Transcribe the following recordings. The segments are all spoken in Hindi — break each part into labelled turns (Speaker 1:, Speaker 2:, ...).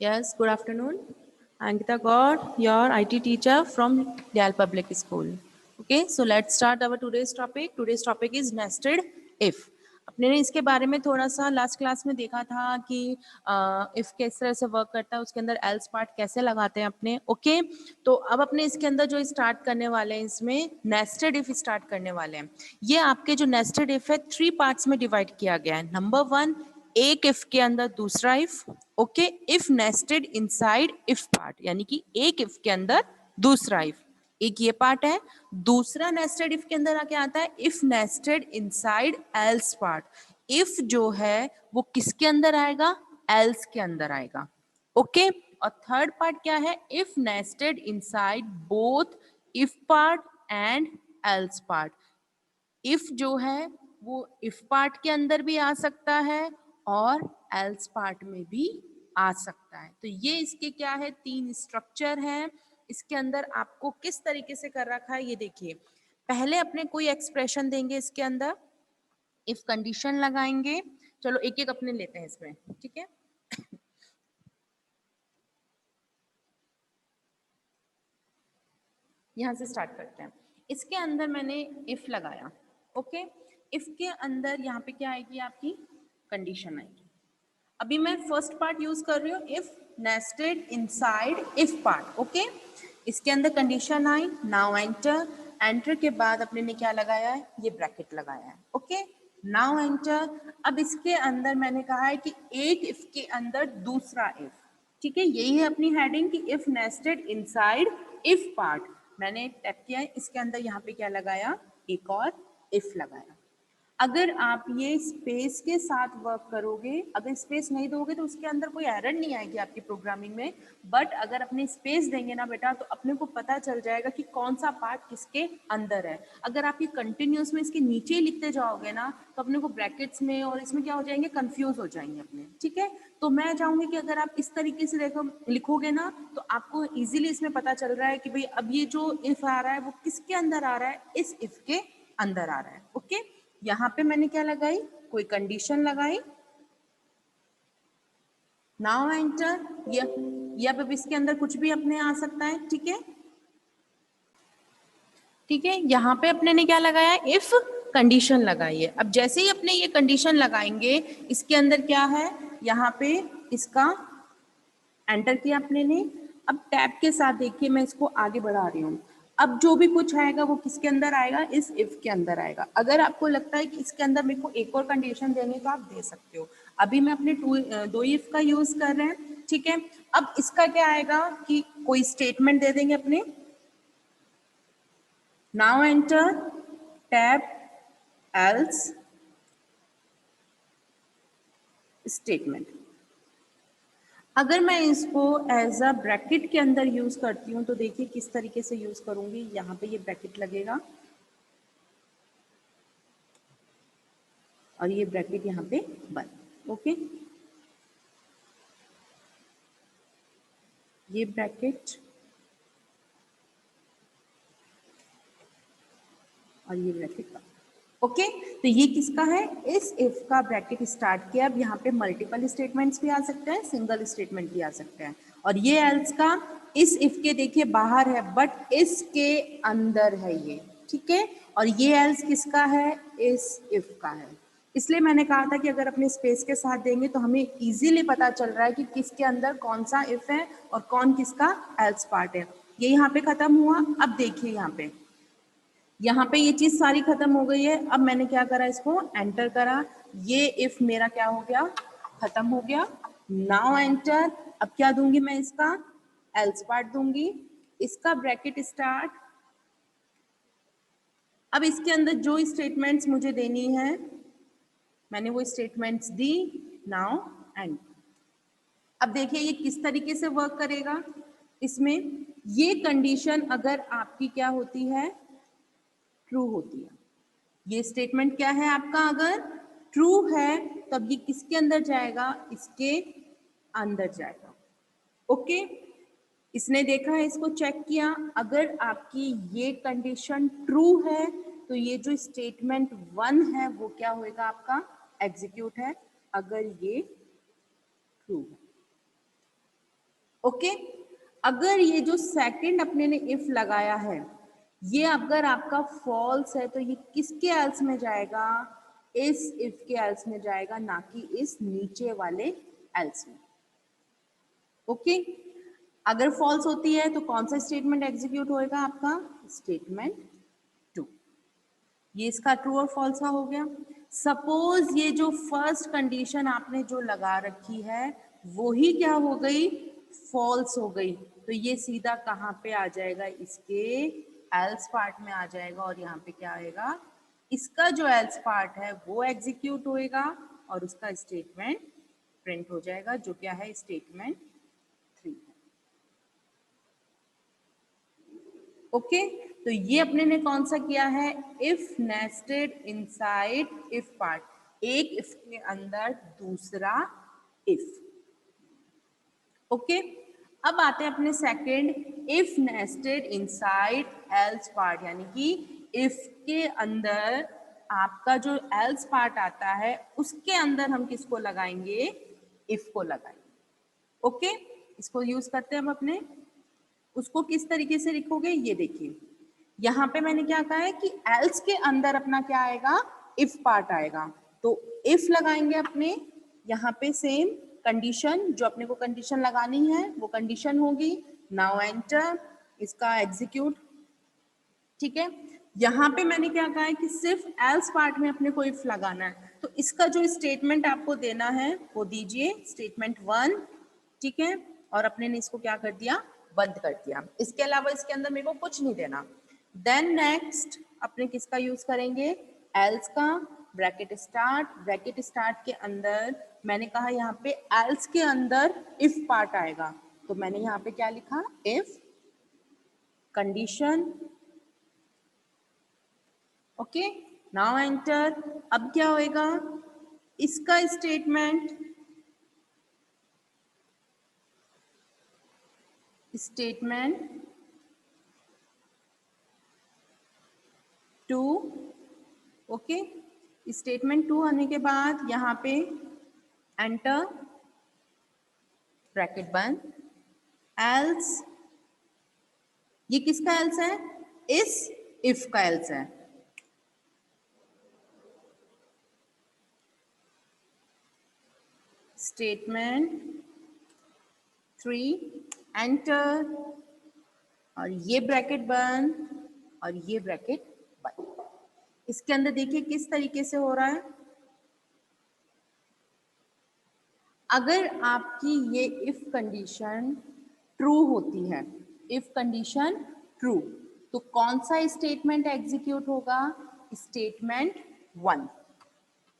Speaker 1: Yes, good afternoon. Ankita God, your IT teacher from Dal Public School. Okay, so let's start our today's topic. Today's topic is nested if. अपने ने इसके बारे में थोड़ा सा लास्ट क्लास में देखा था कि इफ किस तरह से वर्क करता है, उसके अंदर एल्स पार्ट कैसे लगाते हैं अपने. ओके, तो अब अपने इसके अंदर जो स्टार्ट करने वाले हैं, इसमें नेस्टेड इफ स्टार्ट करने वाले हैं. ये आपके जो नेस्टेड इफ है 3 पार्ट्स में डिवाइड किया गया है. नंबर 1, एक इफ के अंदर दूसरा if. Okay, if nested inside if part, यानी कि एक इफ के अंदर दूसरा इफ. एक ये पार्ट है. दूसरा नेस्टेड इफ के अंदर आके आता है if nested inside else part. If जो है वो किसके अंदर आएगा? एल्स के अंदर आएगा. ओके, और थर्ड पार्ट क्या है? If nested inside both if part and else part. If जो है वो इफ पार्ट के अंदर भी आ सकता है और एल्स पार्ट में भी आ सकता है. तो ये इसके क्या है, 3 स्ट्रक्चर हैं. इसके अंदर आपको किस तरीके से कर रखा है ये देखिए. पहले अपने कोई एक्सप्रेशन देंगे, इसके अंदर इफ कंडीशन लगाएंगे. चलो एक एक अपने लेते हैं इसमें, ठीक है. यहां से स्टार्ट करते हैं. इसके अंदर मैंने इफ लगाया. ओके, इफ के अंदर यहाँ पे क्या आएगी? आपकी कंडीशन आएगी. अभी मैं फर्स्ट पार्ट यूज कर रही हूँ, if nested inside if part. Okay, इसके अंदर कंडीशन आई. Now enter. एंटर के बाद अपने ने क्या लगाया है? ये ब्रैकेट लगाया है. Okay, now enter. अब इसके अंदर मैंने कहा है कि एक इफ के अंदर दूसरा इफ. ठीक है, यही है अपनी हेडिंग कि if nested inside if part. मैंने टैप किया है, इसके अंदर यहाँ पे क्या लगाया? एक और इफ लगाया. अगर आप ये स्पेस के साथ वर्क करोगे, अगर स्पेस नहीं दोगे तो उसके अंदर कोई एरर नहीं आएगी आपकी प्रोग्रामिंग में. बट अगर अपने स्पेस देंगे ना बेटा, तो अपने को पता चल जाएगा कि कौन सा पार्ट किसके अंदर है. अगर आप ये कंटिन्यूस में इसके नीचे ही लिखते जाओगे ना, तो अपने को ब्रैकेट्स में और इसमें क्या हो जाएंगे? कंफ्यूज हो जाएंगे अपने. ठीक है, तो मैं चाहूंगी कि अगर आप इस तरीके से देखो लिखोगे ना, तो आपको इजीली इसमें पता चल रहा है कि भाई अब ये जो इफ आ रहा है वो किसके अंदर आ रहा है? इस इफ के अंदर आ रहा है. ओके, यहां पे मैंने क्या लगाई? कोई कंडीशन लगाई. Now enter. या अब इसके अंदर कुछ भी अपने आ सकता है. ठीक है, ठीक है, यहाँ पे अपने ने क्या लगाया? इफ कंडीशन लगाई है. अब जैसे ही अपने ये कंडीशन लगाएंगे, इसके अंदर क्या है? यहाँ पे इसका एंटर किया अपने ने. अब टैब के साथ देखिए, मैं इसको आगे बढ़ा रही हूँ. अब जो भी कुछ आएगा वो किसके अंदर आएगा? इस इफ के अंदर आएगा. अगर आपको लगता है कि इसके अंदर मेरे को एक और कंडीशन देनी, तो आप दे सकते हो. अभी मैं अपने दो इफ का यूज कर रहे हैं. ठीक है, अब इसका क्या आएगा कि कोई स्टेटमेंट दे देंगे अपने. Now enter. Tab else statement. अगर मैं इसको एज अ ब्रैकेट के अंदर यूज करती हूँ, तो देखिए किस तरीके से यूज करूंगी. यहाँ पे ये ब्रैकेट लगेगा और ये ब्रैकेट यहाँ पे बंद. ओके, ये ब्रैकेट और ये ब्रैकेट बंद. ओके, तो ये किसका है? इस इफ का ब्रैकेट स्टार्ट किया. अब यहाँ पे मल्टीपल स्टेटमेंट्स भी आ सकते हैं, सिंगल स्टेटमेंट भी आ सकते हैं. और ये एल्स का इस इफ के देखिए बाहर है, बट इसके अंदर है ये. ठीक है, और ये एल्स किसका है? इस इफ का है. इसलिए मैंने कहा था कि अगर अपने स्पेस के साथ देंगे तो हमें इजीली पता चल रहा है कि किसके अंदर कौन सा इफ है और कौन किसका एल्स पार्ट है. ये यहाँ पे खत्म हुआ. अब देखिए यहाँ पे ये चीज सारी खत्म हो गई है. अब मैंने क्या करा? इसको एंटर करा. ये इफ मेरा क्या हो गया? खत्म हो गया. Now enter. अब क्या दूंगी मैं? इसका एल्स पार्ट दूंगी. इसका ब्रैकेट स्टार्ट. अब इसके अंदर जो स्टेटमेंट्स मुझे देनी है, मैंने वो स्टेटमेंट्स दी. Now and. अब देखिए ये किस तरीके से वर्क करेगा. इसमें ये कंडीशन अगर आपकी क्या होती है? ट्रू होती है. ये स्टेटमेंट क्या है आपका? अगर ट्रू है तब ये किसके अंदर जाएगा? इसके अंदर जाएगा. ओके, इसने देखा है, इसको चेक किया. अगर आपकी ये कंडीशन ट्रू है, तो ये जो स्टेटमेंट 1 है वो क्या होएगा? आपका एग्जीक्यूट है. अगर ये ट्रू है, ओके, अगर ये जो सेकंड अपने ने इफ लगाया है ये अगर आपका फॉल्स है तो ये किसके एल्स में जाएगा, इस इफ के एल्स में जाएगा, ना कि इस नीचे वाले एल्स में। ओके, अगर फॉल्स होती है तो कौन सा स्टेटमेंट एग्जीक्यूट होएगा आपका, स्टेटमेंट 2। ये इसका ट्रू और फॉल्स का हो गया। सपोज ये जो फर्स्ट कंडीशन आपने जो लगा रखी है वो ही क्या हो गई, फॉल्स हो गई, तो ये सीधा कहाँ पे आ जाएगा, इसके एल्स पार्ट में आ जाएगा, और यहाँ पे क्या आएगा, इसका जो एल्स पार्ट है वो एग्जीक्यूट होएगा और उसका स्टेटमेंट प्रिंट हो जाएगा, जो क्या है, स्टेटमेंट 3। ओके, तो ये अपने ने कौन सा किया है, if nested inside if part, एक इफ के अंदर दूसरा इफ। ओके, अब आते हैं अपने second, if nested inside else part, यानी कि इफ के अंदर आपका जो एल्स पार्ट आता है उसके अंदर हम किसको लगाएंगे, इफ को लगाएंगे। ओके, इसको यूज करते हैं हम अपने, उसको किस तरीके से लिखोगे ये देखिए, यहाँ पे मैंने क्या कहा है कि एल्स के अंदर अपना क्या आएगा, इफ पार्ट आएगा, तो इफ लगाएंगे अपने यहाँ पे सेम कंडीशन, जो अपने को कंडीशन लगानी है वो कंडीशन होगी, नाउ एंटर, इसका एग्जीक्यूट। ठीक है, यहाँ पे मैंने क्या कहा है कि सिर्फ एल्स पार्ट में अपने को इफ लगाना है, तो इसका जो स्टेटमेंट आपको देना है वो दीजिए स्टेटमेंट 1। ठीक है, और अपने ने इसको क्या कर दिया, बंद कर दिया, इसके अलावा इसके अंदर मेरे को कुछ नहीं देना। देन नेक्स्ट अपने किसका यूज करेंगे, एल्स का, ब्रैकेट स्टार्ट के अंदर मैंने कहा यहाँ पे एल्स के अंदर इफ पार्ट आएगा, तो मैंने यहाँ पे क्या लिखा, if condition. Okay, now enter, अब क्या होएगा, इसका स्टेटमेंट 2। ओके, स्टेटमेंट 2 आने के बाद यहाँ पे एंटर, ब्रैकेट बंद, एल्स, ये किसका एल्स है, इस इफ का एल्स है, स्टेटमेंट 3, एंटर, और ये ब्रैकेट बंद और ये ब्रैकेट बंद। इसके अंदर देखिए किस तरीके से हो रहा है, अगर आपकी ये इफ कंडीशन ट्रू होती है, इफ कंडीशन ट्रू, तो कौन सा स्टेटमेंट एग्जीक्यूट होगा, स्टेटमेंट 1,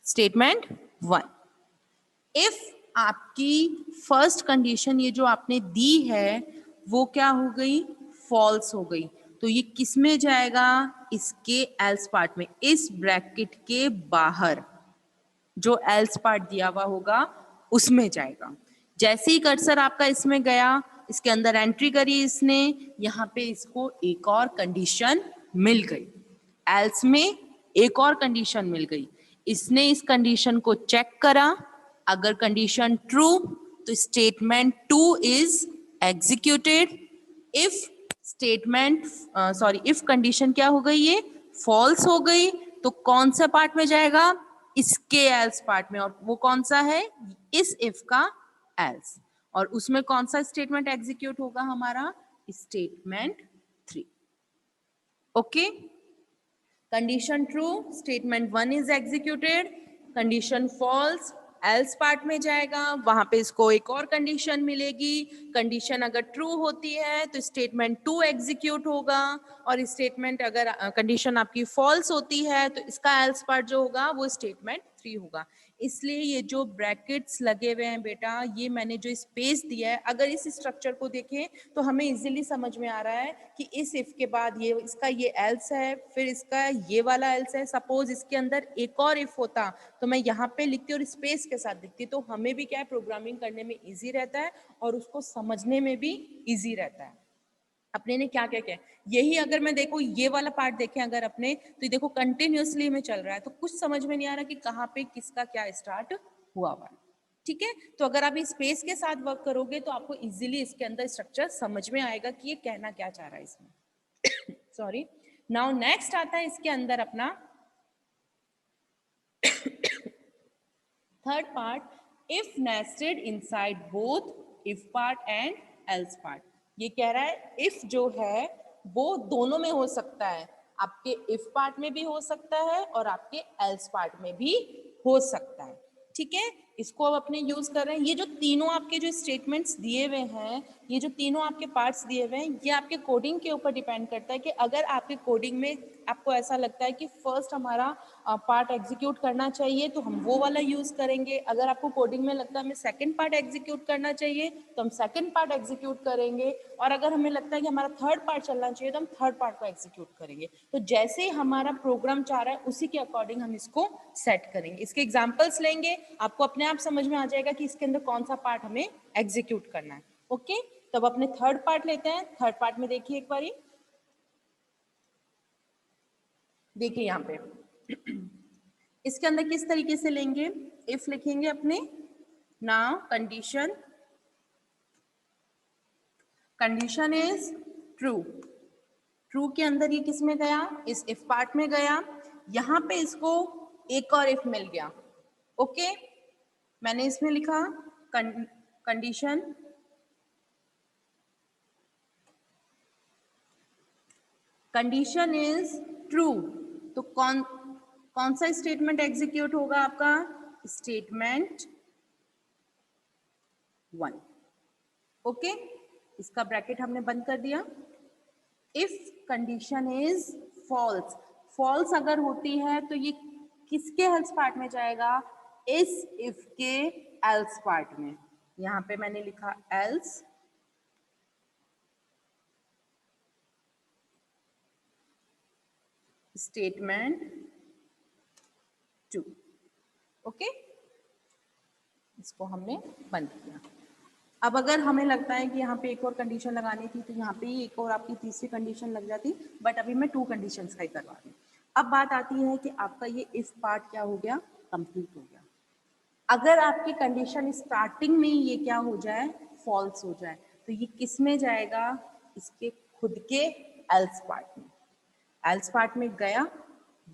Speaker 1: स्टेटमेंट 1। इफ आपकी फर्स्ट कंडीशन ये जो आपने दी है वो क्या हो गई, फॉल्स हो गई, तो ये किस में जाएगा, इसके एल्स पार्ट में, इस ब्रैकेट के बाहर जो एल्स पार्ट दिया हुआ होगा उसमें जाएगा। जैसे ही कर्सर आपका इसमें गया, इसके अंदर एंट्री करी इसने, यहाँ पे इसको एक और कंडीशन मिल गई, एल्स में एक और कंडीशन मिल गई, इसने इस कंडीशन को चेक करा, अगर कंडीशन ट्रू तो statement 2 is executed, if statement if condition क्या हो गई, ये फॉल्स हो गई, तो कौन सा पार्ट में जाएगा, इसके एल्स पार्ट में, और वो कौन सा है, इस इफ का एल्स, और उसमें कौन सा स्टेटमेंट एग्जीक्यूट होगा हमारा, statement 3। Okay, condition true statement 1 is executed, condition false else part में जाएगा, वहां पे इसको एक और कंडीशन मिलेगी, कंडीशन अगर ट्रू होती है तो स्टेटमेंट 2 एग्जीक्यूट होगा, और स्टेटमेंट अगर कंडीशन आपकी फॉल्स होती है तो इसका एल्स पार्ट जो होगा वो स्टेटमेंट 3 होगा। इसलिए ये जो ब्रैकेट्स लगे हुए हैं बेटा, ये मैंने जो स्पेस दिया है, अगर इस स्ट्रक्चर को देखें तो हमें इजीली समझ में आ रहा है कि इस इफ के बाद ये इसका ये एल्स है, फिर इसका ये वाला एल्स है। सपोज इसके अंदर एक और इफ होता तो मैं यहाँ पे लिखती और स्पेस के साथ लिखती, तो हमें भी क्या है, प्रोग्रामिंग करने में ईजी रहता है और उसको समझने में भी ईजी रहता है। अपने ने क्या क्या किया, यही अगर मैं देखो ये वाला पार्ट देखें अगर अपने, तो ये देखो कंटिन्यूअसली में चल रहा है, तो कुछ समझ में नहीं आ रहा कि कहाँ पे किसका क्या स्टार्ट हुआ हुआ है। ठीक है, तो अगर आप इस स्पेस के साथ वर्क करोगे तो आपको इजीली इसके अंदर स्ट्रक्चर समझ में आएगा कि ये कहना क्या चाह रहा है इसमें। सॉरी। नाउ नेक्स्ट आता है इसके अंदर अपना third part, if nested inside both if part and else part. ये कह रहा है इफ जो है वो दोनों में हो सकता है, आपके इफ पार्ट में भी हो सकता है और आपके एल्स पार्ट में भी हो सकता है। ठीक है, इसको अब अपने यूज कर रहे हैं। ये जो तीनों आपके जो स्टेटमेंट्स दिए हुए हैं, ये जो तीनों आपके पार्ट्स दिए हुए हैं, ये आपके कोडिंग के ऊपर डिपेंड करता है कि अगर आपके कोडिंग में आपको ऐसा लगता है कि फर्स्ट हमारा पार्ट एग्जीक्यूट करना चाहिए तो हम वो वाला यूज करेंगे। अगर आपको कोडिंग में लगता है हमें सेकंड पार्ट एग्जीक्यूट करना चाहिए तो हम सेकंड पार्ट एग्जीक्यूट करेंगे, और अगर हमें लगता है कि हमारा थर्ड पार्ट चलना चाहिए तो हम थर्ड पार्ट को एग्जीक्यूट करेंगे। तो जैसे ही हमारा प्रोग्राम चाह रहा है उसी के अकॉर्डिंग हम इसको सेट करेंगे। इसके एग्जाम्पल्स लेंगे, आपको अपने आप समझ में आ जाएगा कि इसके अंदर कौन सा पार्ट हमें एग्जीक्यूट करना है। ओके, तब अपने थर्ड पार्ट लेते हैं। थर्ड पार्ट में देखिए एक बारी, देखिए यहाँ पे इसके अंदर किस तरीके से लेंगे, इफ लिखेंगे अपने, now condition, condition is true. True के अंदर ये किस में गया, इस इफ पार्ट में गया। यहां पे इसको एक और इफ मिल गया। ओके, मैंने इसमें लिखा कंडीशन, कंडीशन इज ट्रू, तो कौन सा स्टेटमेंट एग्जीक्यूट होगा आपका, स्टेटमेंट 1। ओके, इसका ब्रैकेट हमने बंद कर दिया। If condition is false, false अगर होती है तो ये किसके एल्स पार्ट में जाएगा, इस इफ के एल्स पार्ट में। यहां पे मैंने लिखा एल्स, स्टेटमेंट 2। ओके, इसको हमने बंद किया। अब अगर हमें लगता है कि यहाँ पे एक और कंडीशन लगानी थी तो यहाँ पे ही एक और आपकी तीसरी कंडीशन लग जाती, बट अभी मैं 2 कंडीशंस का ही करवा रही हूँ। अब बात आती है कि आपका ये इफ पार्ट क्या हो गया, कंप्लीट हो गया। अगर आपकी कंडीशन स्टार्टिंग में ये क्या हो जाए, फॉल्स हो जाए, तो ये किस में जाएगा, इसके खुद के एल्स पार्ट में। एल्स पार्ट में गया,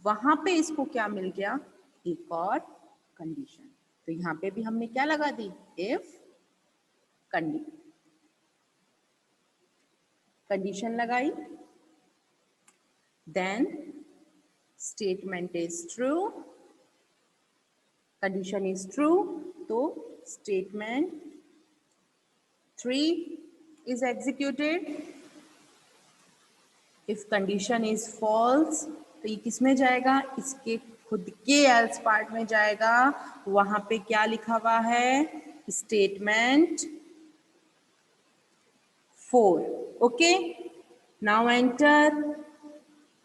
Speaker 1: वहां पे इसको क्या मिल गया, एक और कंडीशन। तो यहाँ पे भी हमने क्या लगा दी, इफ कंडीशन लगाई, then statement is true, condition is true, तो statement 3 is executed। If condition is false तो ये किस में जाएगा, इसके खुद के एल्स पार्ट में जाएगा। वहां पे क्या लिखा हुआ है, स्टेटमेंट 4। ओके, नाउ एंटर,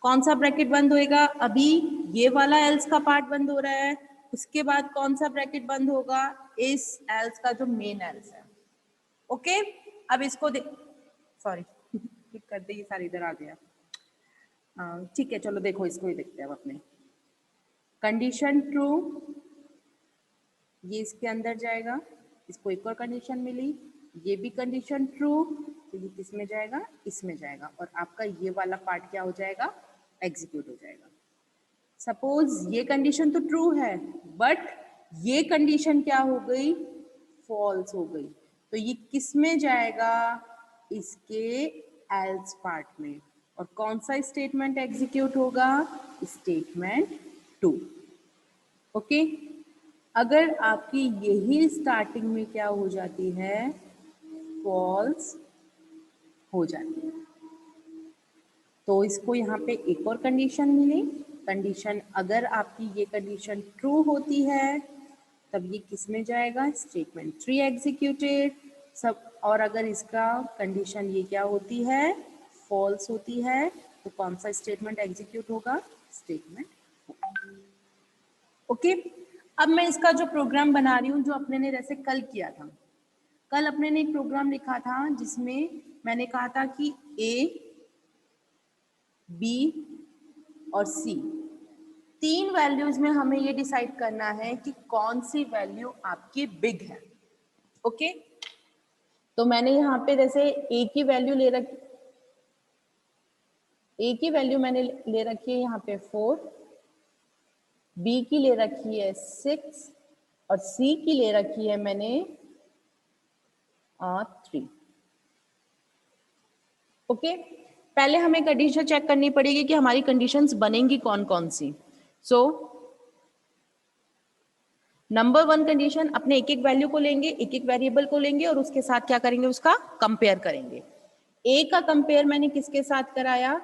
Speaker 1: कौन सा ब्रैकेट बंद होएगा, अभी ये वाला एल्स का पार्ट बंद हो रहा है, उसके बाद कौन सा ब्रैकेट बंद होगा, इस एल्स का जो मेन एल्स है। ओके, अब इसको सॉरी क्लिक कर दे, ये सारी इधर आ गया। ठीक है, चलो देखो इसको ही देखते हैं अब अपने। कंडीशन ट्रू, ये इसके अंदर जाएगा, इसको एक और कंडीशन मिली, ये भी कंडीशन ट्रू, तो ये किस में जाएगा, इसमें जाएगा, और आपका ये वाला पार्ट क्या हो जाएगा, एग्जीक्यूट हो जाएगा। सपोज ये कंडीशन तो ट्रू है, बट ये कंडीशन क्या हो गई, फॉल्स हो गई, तो ये किस में जाएगा, इसके एल्स पार्ट में। और कौन सा स्टेटमेंट एग्जीक्यूट होगा, स्टेटमेंट 2। ओके, अगर आपकी यही स्टार्टिंग में क्या हो जाती है, फॉल्स हो जाती है, तो इसको यहाँ पे एक और कंडीशन मिली। कंडीशन, अगर आपकी ये कंडीशन ट्रू होती है तब ये किस में जाएगा, स्टेटमेंट 3 एग्जीक्यूटेड सब। और अगर इसका कंडीशन ये क्या होती है, फॉल्स होती है, तो कौन सा स्टेटमेंट एग्जीक्यूट होगा, स्टेटमेंट। ओके, अब मैं इसका जो प्रोग्राम बना रही हूँ, जो अपने ने जैसे कल किया था, कल अपने ने एक प्रोग्राम लिखा था जिसमें मैंने कहा था कि ए, बी और सी, तीन वैल्यूज में हमें ये डिसाइड करना है कि कौन सी वैल्यू आपकी बिग है। ओके, तो मैंने यहाँ पे जैसे ए की वैल्यू मैंने ले रखी है यहाँ पे 4, बी की ले रखी है 6 और सी की ले रखी है मैंने 3। ओके, पहले हमें कंडीशन चेक करनी पड़ेगी कि हमारी कंडीशंस बनेंगी कौन कौन सी। सो नंबर 1 कंडीशन, अपने एक एक वैल्यू को लेंगे, एक एक वेरिएबल को लेंगे और उसके साथ क्या करेंगे, उसका कंपेयर करेंगे। ए का कंपेयर मैंने किसके साथ कराया,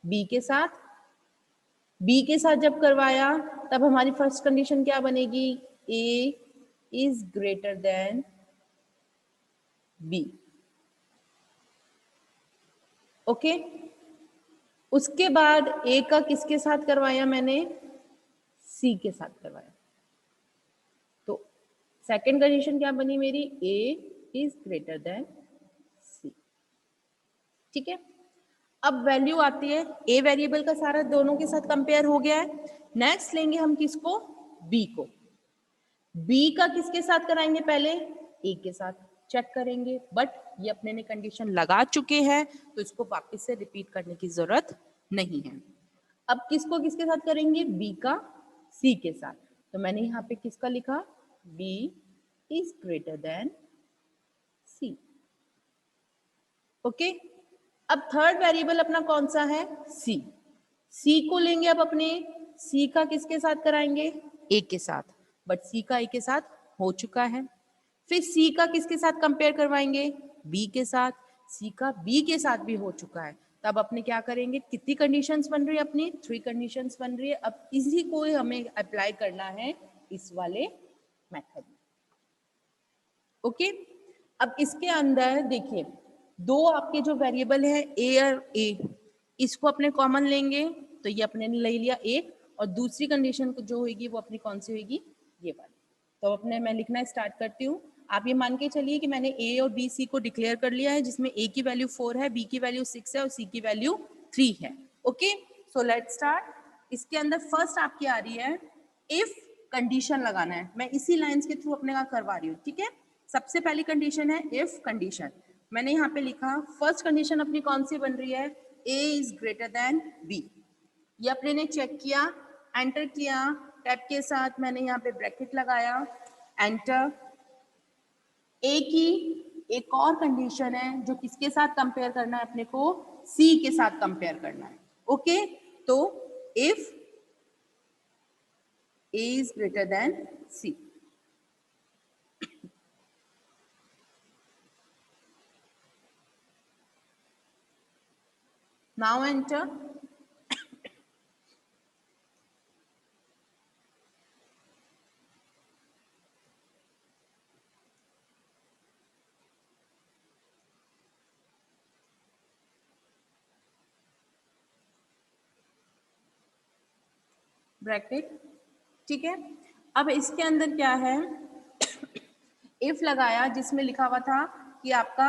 Speaker 1: बी के साथ। बी के साथ जब करवाया तब हमारी फर्स्ट कंडीशन क्या बनेगी, A is greater than B. Okay, उसके बाद ए का किसके साथ करवाया मैंने, सी के साथ करवाया। तो सेकंड कंडीशन क्या बनी मेरी, ए इज ग्रेटर देन सी। ठीक है, अब वैल्यू आती है, ए वेरिएबल का सारा दोनों के साथ कंपेयर हो गया है। नेक्स्ट लेंगे हम किसको, बी को। बी का किसके साथ कराएंगे, पहले ए के साथ चेक करेंगे, बट ये अपने ने कंडीशन लगा चुके हैं तो इसको वापस से रिपीट करने की जरूरत नहीं है। अब किसको किसके साथ करेंगे, बी का सी के साथ। तो मैंने यहाँ पे किसका लिखा, B is greater than C. Okay, अब थर्ड वेरिएबल अपना कौन सा है, सी। सी को लेंगे अब अपने, सी का किसके साथ कराएंगे, ए के साथ, बट सी का ए के साथ हो चुका है। फिर सी का किसके साथ कंपेयर करवाएंगे, बी के साथ। सी का बी के साथ भी हो चुका है। तब अपने क्या करेंगे, कितनी कंडीशंस बन रही है अपनी, 3 कंडीशंस बन रही है। अब इसी को हमें अप्लाई करना है इस वाले मेथड में। ओके, अब इसके अंदर देखिए, दो आपके जो वेरिएबल है ए और ए, इसको अपने कॉमन लेंगे तो ये अपने ने ले लिया एक, और दूसरी कंडीशन जो होगी वो अपनी कौन सी होगी, ये वाली। तो अपने मैं लिखना स्टार्ट करती हूँ। आप ये मान के चलिए कि मैंने ए और बी सी को डिक्लेयर कर लिया है, जिसमें ए की वैल्यू 4 है, बी की वैल्यू 6 है और सी की वैल्यू 3 है। Okay, so let's start. इसके अंदर फर्स्ट आपकी आ रही है इफ कंडीशन लगाना है, मैं इसी लाइंस के थ्रू अपने का करवा रही हूँ। ठीक है, सबसे पहली कंडीशन है इफ कंडीशन। मैंने यहाँ पे लिखा फर्स्ट कंडीशन अपनी कौन सी बन रही है, ए इज ग्रेटर देन बी। ये अपने ने चेक किया, एंटर किया, टैब के साथ मैंने यहाँ पे ब्रैकेट लगाया, एंटर। ए की एक और कंडीशन है जो किसके साथ कंपेयर करना है अपने को, सी के साथ कंपेयर करना है। ओके, तो if A is greater than C. Now enter. Bracket. ठीक है, अब इसके अंदर क्या है, इफ लगाया जिसमें लिखा हुआ था कि आपका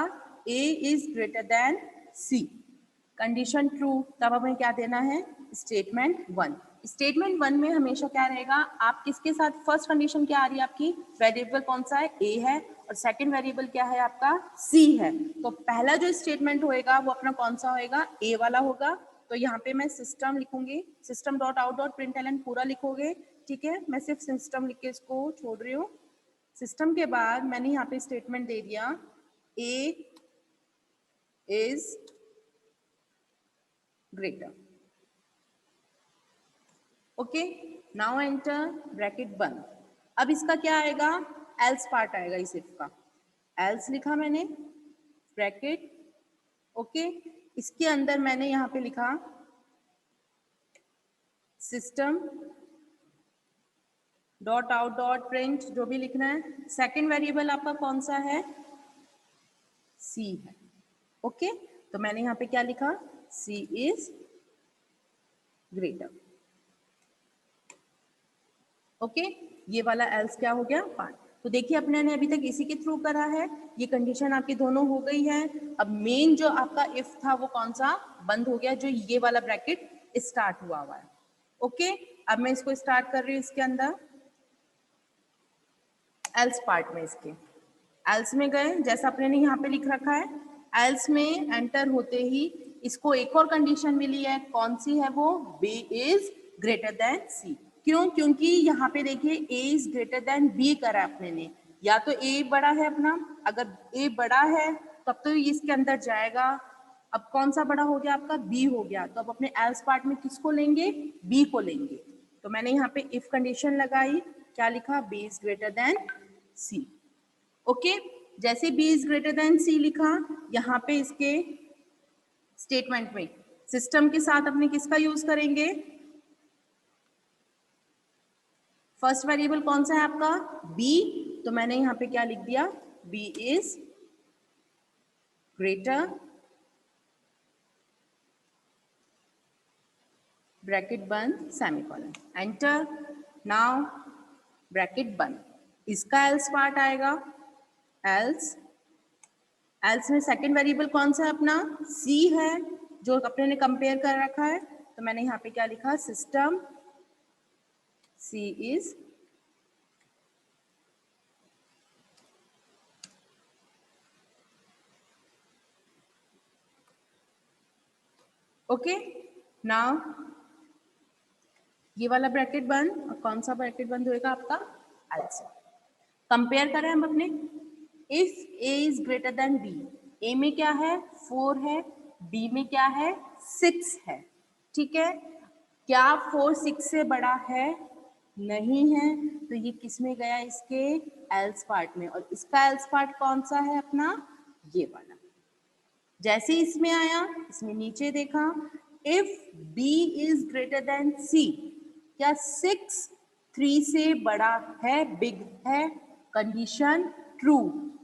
Speaker 1: A is greater than C, condition true. तब हमें क्या देना है, स्टेटमेंट 1। स्टेटमेंट 1 में हमेशा क्या रहेगा, आप किसके साथ, फर्स्ट कंडीशन क्या आ रही है आपकी, वेरिएबल कौन सा है, ए है, और सेकंड वेरिएबल क्या है आपका, सी है। तो पहला जो स्टेटमेंट होएगा वो अपना कौन सा होएगा, ए वाला होगा। तो यहाँ पे मैं सिस्टम लिखूंगी, system dot out dot println पूरा लिखोगे। ठीक है, मैं सिर्फ सिस्टम लिख के इसको छोड़ रही हूँ। सिस्टम के बाद मैंने यहाँ पे स्टेटमेंट दे दिया, A is greater. Okay, now enter, bracket बंद। अब इसका क्या आएगा, एल्स पार्ट आएगा इस इफ का। एल्स लिखा मैंने, ब्रैकेट। ओके, इसके अंदर मैंने यहाँ पे लिखा system dot out dot print, जो भी लिखना है। सेकंड वेरिएबल आपका कौन सा है, सी है। ओके, तो मैंने यहाँ पे क्या लिखा, सी इज ग्रेटर। ओके, ये वाला एल्स क्या हो गया, पार्ट। तो देखिए अपने ने अभी तक इसी के थ्रू करा है, ये कंडीशन आपकी दोनों हो गई है। अब मेन जो आपका इफ था वो कौन सा, बंद हो गया, जो ये वाला ब्रैकेट स्टार्ट हुआ है। ओके, अब मैं इसको स्टार्ट कर रही हूँ इसके अंदर एल्स पार्ट में। इसके एल्स में गए, जैसा अपने ने यहाँ पे लिख रखा है, एल्स में एंटर होते ही इसको एक और कंडीशन मिली है। कौन सी है वो? बी इज ग्रेटर देन सी। क्यों? क्योंकि यहाँ पे देखिए ए इज ग्रेटर देन बी करा अपने ने। या तो ए बड़ा है अपना, अगर ए बड़ा है तब तो इसके अंदर जाएगा। अब कौन सा बड़ा हो गया आपका? बी हो गया। तो अब अपने एल्स पार्ट में किसको लेंगे? बी को लेंगे। तो मैंने यहाँ पे इफ कंडीशन लगाई, क्या लिखा? B is greater than C. Okay, जैसे B is greater than C लिखा, यहाँ पे इसके स्टेटमेंट में सिस्टम के साथ अपने किसका यूज करेंगे? फर्स्ट वेरिएबल कौन सा है आपका? बी। तो मैंने यहाँ पे क्या लिख दिया? बी इज ग्रेटर, ब्रैकेट बंद, सेमीकोलन, एंटर। नाउ ब्रैकेट बंद, इसका एल्स पार्ट आएगा। एल्स, एल्स में सेकंड वेरिएबल कौन सा है अपना? सी है, जो अपने ने कंपेयर कर रखा है। तो मैंने यहाँ पे क्या लिखा? System C is okay. Now ये वाला ब्रैकेट बंद, और कौन सा ब्रैकेट बंद होएगा आपका? एल्स। कंपेयर करें हम अपने, if A is greater than B, A में क्या है? 4 है, बी में क्या है? 6 है। ठीक है, क्या 4 6 से बड़ा है? नहीं है। तो ये किस में गया? इसके एल्स पार्ट में। और इसका एल्स पार्ट कौन सा है अपना? ये वाला। जैसे इसमें आया, इसमें नीचे देखा, if B is greater than C, क्या 6 3 से बड़ा है, बिग है? Condition true.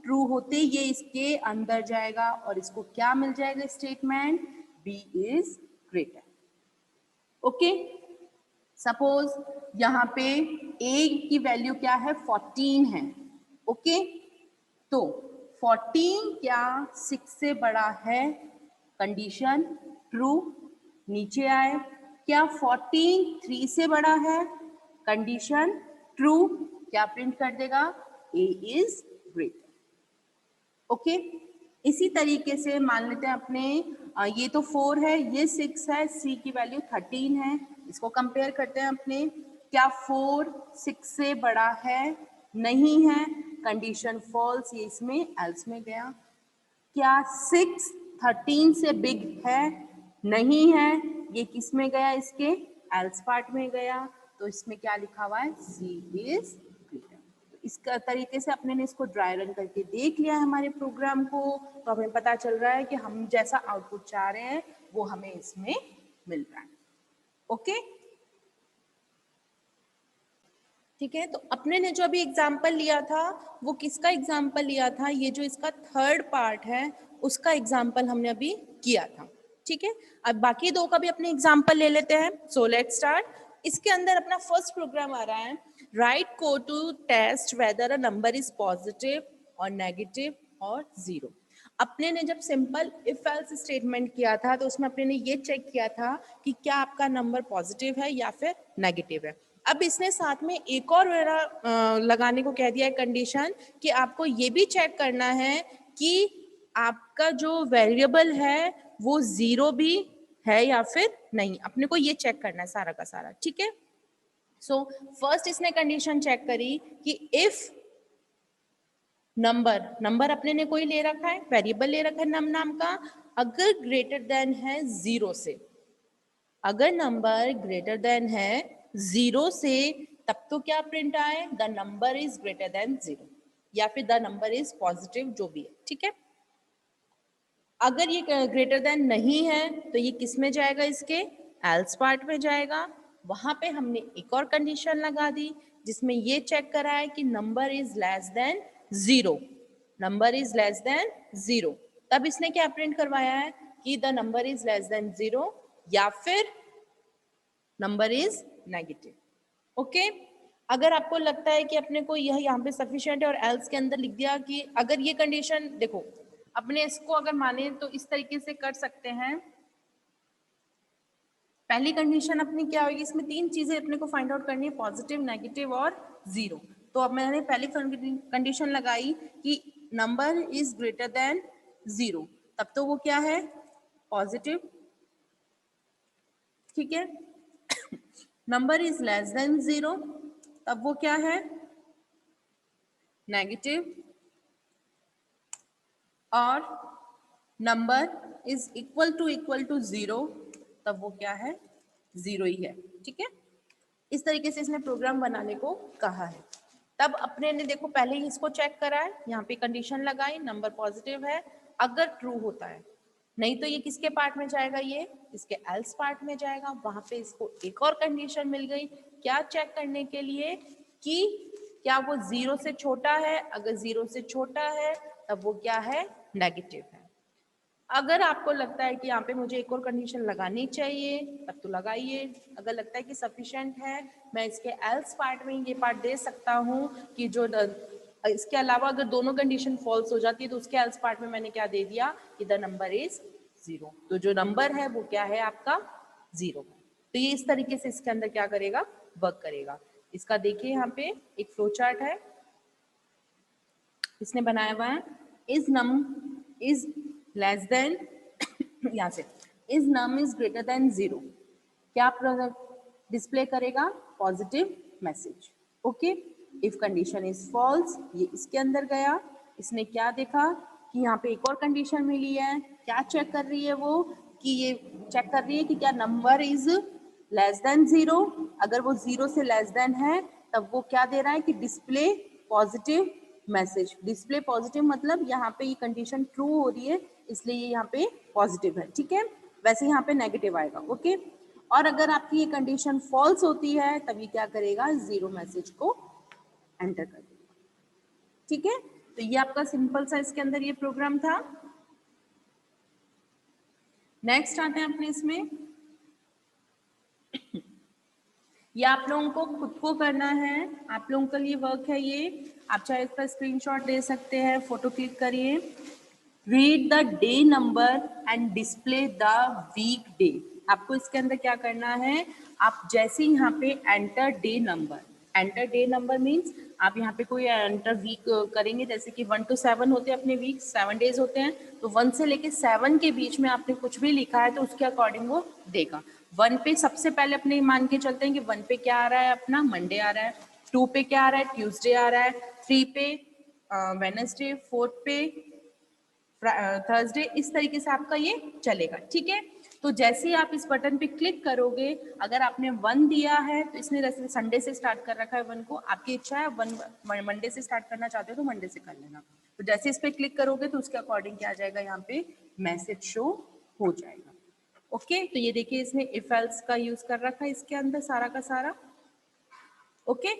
Speaker 1: ट्रू होते ये इसके अंदर जाएगा और इसको क्या मिल जाएगा? Statement B is greater. Okay, suppose यहाँ पे ए की वैल्यू क्या है? 14 है। ओके, तो 14 क्या 6 से बड़ा है? Condition true. नीचे आए, क्या 14 3 से बड़ा है? Condition true. क्या प्रिंट कर देगा? ए इज ग्रेटर। ओके, इसी तरीके से मान लेते हैं अपने ये तो 4 है, ये 6 है, सी की वैल्यू 13 है। इसको कंपेयर करते हैं अपने, क्या 4 6 से बड़ा है? नहीं है, कंडीशन फॉल्स, ये इसमें एल्स में गया। क्या 6 13 से बिग है? नहीं है, ये किस में गया? इसके एल्स पार्ट में गया। तो इसमें क्या लिखा हुआ है? सी इज ग्रेटर। तो इस तरीके से अपने ने इसको ड्राई रन करके देख लिया है हमारे प्रोग्राम को। तो हमें पता चल रहा है कि हम जैसा आउटपुट चाह रहे हैं वो हमें इसमें मिल रहा है। ओके, ठीक है। तो अपने ने जो अभी एग्जाम्पल लिया था वो किसका एग्जाम्पल लिया था? ये जो इसका थर्ड पार्ट है उसका एग्जाम्पल हमने अभी किया था। ठीक है, अब बाकी दो का भी अपने एग्जाम्पल ले लेते हैं। So let's start. इसके अंदर अपना फर्स्ट प्रोग्राम आ रहा है, write code to test whether a number is positive और नेगेटिव और जीरो। अपने ने जब सिंपल इफ एल्स स्टेटमेंट किया था तो उसमें अपने ने ये चेक किया था कि क्या आपका नंबर पॉजिटिव है या फिर नेगेटिव है। अब इसने साथ में एक और लगाने को कह दिया है कंडीशन कि आपको ये भी चेक करना है कि आपका जो वेरिएबल है वो जीरो भी है या फिर नहीं। अपने को ये चेक करना है सारा का सारा। ठीक है, सो फर्स्ट इसने कंडीशन चेक करी कि इफ नंबर अपने ने कोई ले रखा है, वेरिएबल ले रखा है नम नाम का, अगर ग्रेटर देन है जीरो से, अगर नंबर ग्रेटर देन है जीरो से, तब तो क्या प्रिंट आए? The number is greater than zero, या फिर द नंबर इज पॉजिटिव, जो भी है। ठीक है, अगर ये ग्रेटर देन नहीं है तो ये किस में जाएगा? इसके एल्स पार्ट में जाएगा। वहां पे हमने एक और कंडीशन लगा दी जिसमें ये चेक करा है कि number is less than zero, number is less than zero. तब इसने क्या प्रिंट करवाया है कि the number is less than zero या फिर नंबर इज नेगेटिव। ओके, अगर आपको लगता है कि अपने को यह यहाँ पे सफिशिएंट है और एल्स के अंदर लिख दिया कि अगर ये कंडीशन, देखो अपने इसको अगर माने तो इस तरीके से कर सकते हैं पहली कंडीशन अपनी क्या होगी, इसमें 3 चीजें अपने को फाइंड आउट करनी है, पॉजिटिव, नेगेटिव और जीरो। तो अब मैंने पहली कंडीशन लगाई कि number is greater than zero, तब तो वो क्या है, पॉजिटिव, ठीक है। Number is less than zero, तब वो क्या है, नेगेटिव। और number is equal to zero, तब वो क्या है, जीरो ही है, ठीक है। इस तरीके से इसने प्रोग्राम बनाने को कहा है। तब अपने ने देखो पहले ही इसको चेक करा है, यहाँ पे कंडीशन लगाई, नंबर पॉजिटिव है, अगर ट्रू होता है, नहीं तो ये किसके पार्ट में जाएगा, ये इसके एल्स पार्ट में जाएगा। वहां पे इसको एक और कंडीशन मिल गई, क्या चेक करने के लिए कि क्या वो जीरो से छोटा है, अगर जीरो से छोटा है तब वो क्या है, नेगेटिव है। अगर आपको लगता है कि यहाँ पे मुझे एक और कंडीशन लगानी चाहिए तब तो लगाइए, अगर लगता है कि सफिशिएंट है, मैं इसके एल्स पार्ट में ये पार्ट दे सकता हूँ कि जो इसके अलावा अगर दोनों कंडीशन फॉल्स हो जाती है तो उसके एल्स पार्ट में मैंने क्या दे दिया कि द नंबर इज जीरो, तो जो नंबर है वो क्या है आपका, जीरो। तो ये इस तरीके से इसके अंदर क्या करेगा, वर्क करेगा। इसका देखिए यहाँ पे एक फ्लो चार्ट है, इसने बनाया हुआ है, इज लेस देन यहाँ से is num is greater than zero, क्या डिस्प्ले करेगा, positive message, okay. If condition is false, ये इसके अंदर गया, इसने क्या देखा कि यहाँ पे एक और कंडीशन मिली है, क्या चेक कर रही है वो, कि ये चेक कर रही है कि क्या number is less than zero, अगर वो जीरो से लेस देन है तब वो क्या दे रहा है कि display positive message. Display positive मतलब यहाँ पे ये कंडीशन ट्रू हो रही है इसलिए ये यहाँ पे पॉजिटिव है, ठीक है। वैसे यहाँ पे नेगेटिव आएगा, ओके। और अगर आपकी ये कंडीशन फॉल्स होती है तब ये क्या करेगा, जीरो मैसेज को एंटर कर देगा, ठीक है। तो ये आपका सिंपल सा इसके अंदर ये प्रोग्राम था। नेक्स्ट आते हैं अपने इसमें, ये आप लोगों को खुद को करना है, आप लोगों के लिए वर्क है ये, आप चाहे इसका स्क्रीनशॉट दे सकते हैं, फोटो क्लिक करिए। Read the day number and display the week day. आपको इसके अंदर क्या करना है, आप जैसे यहाँ पे enter day number, enter day number means आप यहाँ पे कोई एंटर वीक करेंगे, जैसे कि 1 to 7 होते हैं अपने वीक, 7 डेज होते हैं, तो 1 से लेके 7 के बीच में आपने कुछ भी लिखा है तो उसके अकॉर्डिंग वो देगा। 1 पे सबसे पहले अपने मान के चलते हैं कि 1 पे क्या आ रहा है, अपना मंडे आ रहा है, 2 पे क्या आ रहा है, ट्यूसडे आ रहा है, 3 पे वेडनेसडे, 4 पे थर्सडे, इस तरीके से आपका ये चलेगा, ठीक है। तो जैसे ही आप इस बटन पे क्लिक करोगे, अगर आपने 1 दिया है तो इसने जैसे संडे से स्टार्ट कर रखा है 1 को, आपकी इच्छा है 1 मंडे से स्टार्ट करना चाहते हो तो मंडे से कर लेना। तो जैसे इस पे क्लिक करोगे तो उसके अकॉर्डिंग क्या आ जाएगा, यहाँ पे मैसेज शो हो जाएगा, ओके। तो ये देखिए इसने इफ एल्स का यूज कर रखा है इसके अंदर सारा का सारा, ओके।